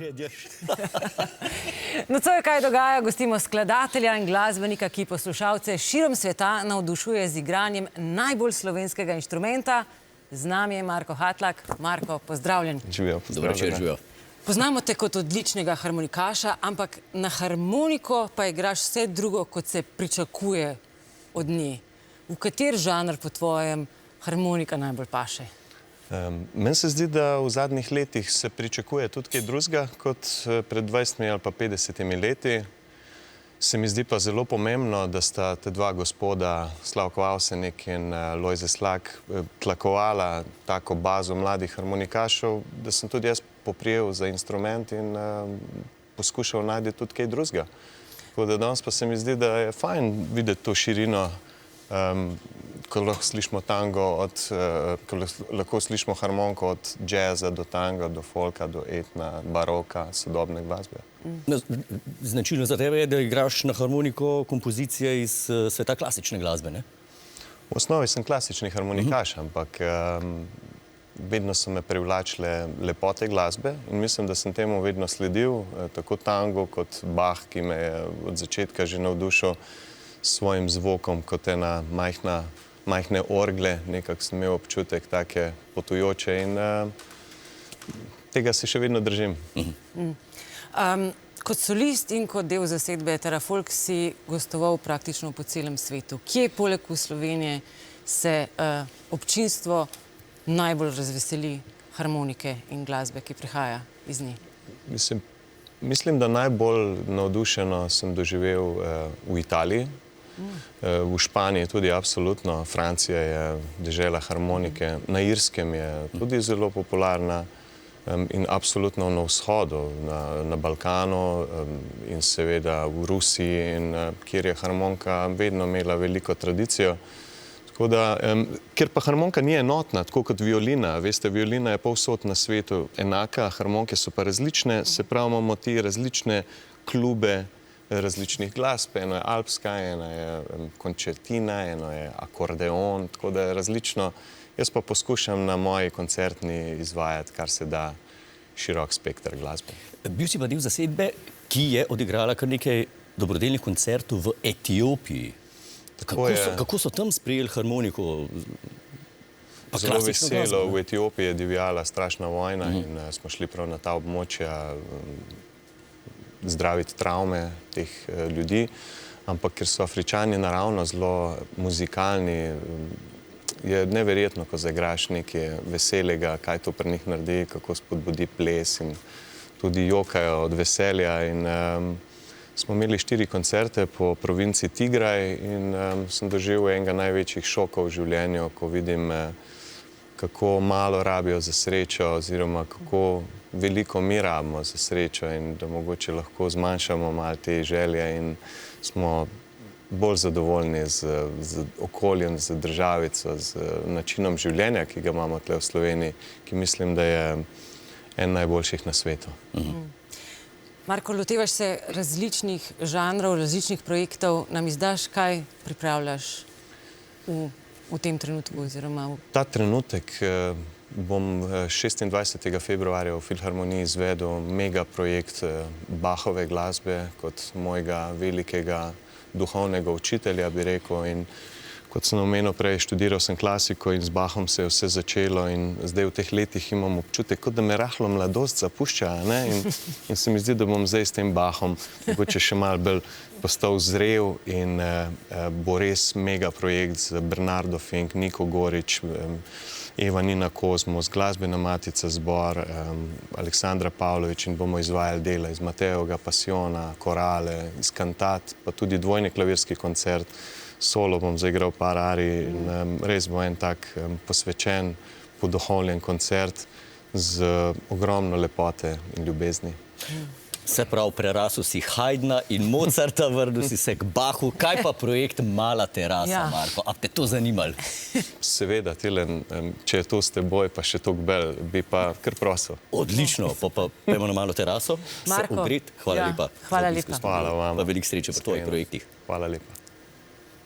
jedzieš. Nocoj kaj dogaja, gostimo skladatelja in glasbenika, ki poslušalce širom sveta navdušuje z igranjem najbolj slovenskega inštrumenta. Z nami je Marko Hatlak. Marko, pozdravljen. Živijo, pozdravljena. Poznamo te kot odličnega harmonikaša, ampak na harmoniko pa igraš vse drugo, kot se pričakuje od nje. V kater žanr po tvojem harmonika najbolj paše? Meni se zdi, da v zadnjih letih se pričakuje tudi kaj drugega kot pred 20 ali pa 50 leti. Se mi zdi pa zelo pomembno, da sta te dva gospoda, Slavko Avsenik in Lojze Slak, tlakovala tako bazo mladih harmonikašev, da sem tudi jaz poprijel za instrument in poskušal najti tudi kaj drugega. Tako da danes pa se mi zdi, da je fajn videti to širino, ko lahko slišimo tango, ko lahko slišimo harmoniko od džeza do tanga, do folka, do etna, baroka, sodobne glasbe. Značilno za tebe je, da igraš na harmoniko kompozicije iz sveta klasične glasbe, ne? V osnovi sem klasični harmonikaš, ampak vedno so me privlačile lepote glasbe in mislim, da sem temu vedno sledil, tako tango kot Bach, ki me je od začetka že navdušil s svojim zvokom kot ena majhne orgle, nekako sem imel občutek take potujoče in tega se še vedno držim. Kot solist in kot del zasedbe Terafolk si gostoval praktično po celem svetu. Kje poleg v Slovenije se občinstvo najbolj razveseli harmonike in glasbe, ki prihaja iz nje? Mislim, da najbolj navdušeno sem doživel v Italiji, v Španiji tudi absolutno, Francija je dežela harmonike, na Irskem je tudi zelo popularna in absolutno na vzhodu, na Balkanu in seveda v Rusiji, kjer je harmonika vedno imela veliko tradicijo. Tako da, ker pa harmonika ni enotna, tako kot violina, veste, violina je povsod na svetu enaka, harmonike so pa različne, se pravi, imamo ti različne klube različnih glasb, eno je alpska, eno je končetina, eno je akordeon, tako da je različno. Jaz pa poskušam na moji koncertni izvajati, kar se da, širok spekter glasbe. Bil si pa del zasedbe, ki je odigrala kar nekaj dobrodelnih koncertov v Etiopiji. Kako so tam sprejeli harmoniko? Zelo veselo, v Etiopiji je divjala strašna vojna in smo šli prav na ta območja zdraviti travme teh ljudi, ampak ker so Afričani naravno zelo muzikalni, je neverjetno, ko zaigraš nekaj veselega, kaj to pri njih naredi, kako spodbudi ples in tudi jokajo od veselja. In smo imeli 4 koncerte po provinci Tigraj in sem doživel enega največjih šokov v življenju, ko vidim, kako malo rabijo za srečo oziroma kako veliko mi rabimo za srečo in da mogoče lahko zmanjšamo malo te želje in smo bolj zadovoljni z okoljem, z državico, z načinom življenja, ki ga imamo tle v Sloveniji, ki mislim, da je en najboljših na svetu. Marko, lotevaš se različnih žanrov, različnih projektov. Nam izdaš, kaj pripravljaš v tem trenutku oziroma Ta trenutek bom 26. februarja v Filharmoniji izvedel mega projekt Bachove glasbe kot mojega velikega duhovnega učitelja, bi rekel. In kot sem omenil prej, študiral sem klasiko in z Bachom se je vse začelo in zdaj v teh letih imam občutek, kot da me rahlo mladost zapušča, ne? In se mi zdi, da bom zdaj s tem Bachom mogoče še malo bolj postal zrel in bo res mega projekt z Bernardo Fink, Niko Gorič, Eva Nina Kozmos, Glasbena matica zbor, Aleksandra Pavlović in bomo izvajali dela iz Matejevega Pasiona, korale, iz kantat, pa tudi dvojni klavirski koncert. Solo bom zaigral par arij in res bo en tak posvečen, poduhovljen koncert z ogromno lepote in ljubezni. Se pravi, prerasel si Haydna in Mozarta, vrnil si se k Bachu. Kaj pa projekt Mala terasa, Marko? A te to zanimalo? Seveda, Tilen, če je to s teboj, pa še toliko bolj, bi pa kar prosil. Odlično, pa pojmo na Malo teraso. Marko, hvala lepa. Hvala lepa. Hvala vam. Pa veliko sreče v tvojih projektih. Hvala lepa.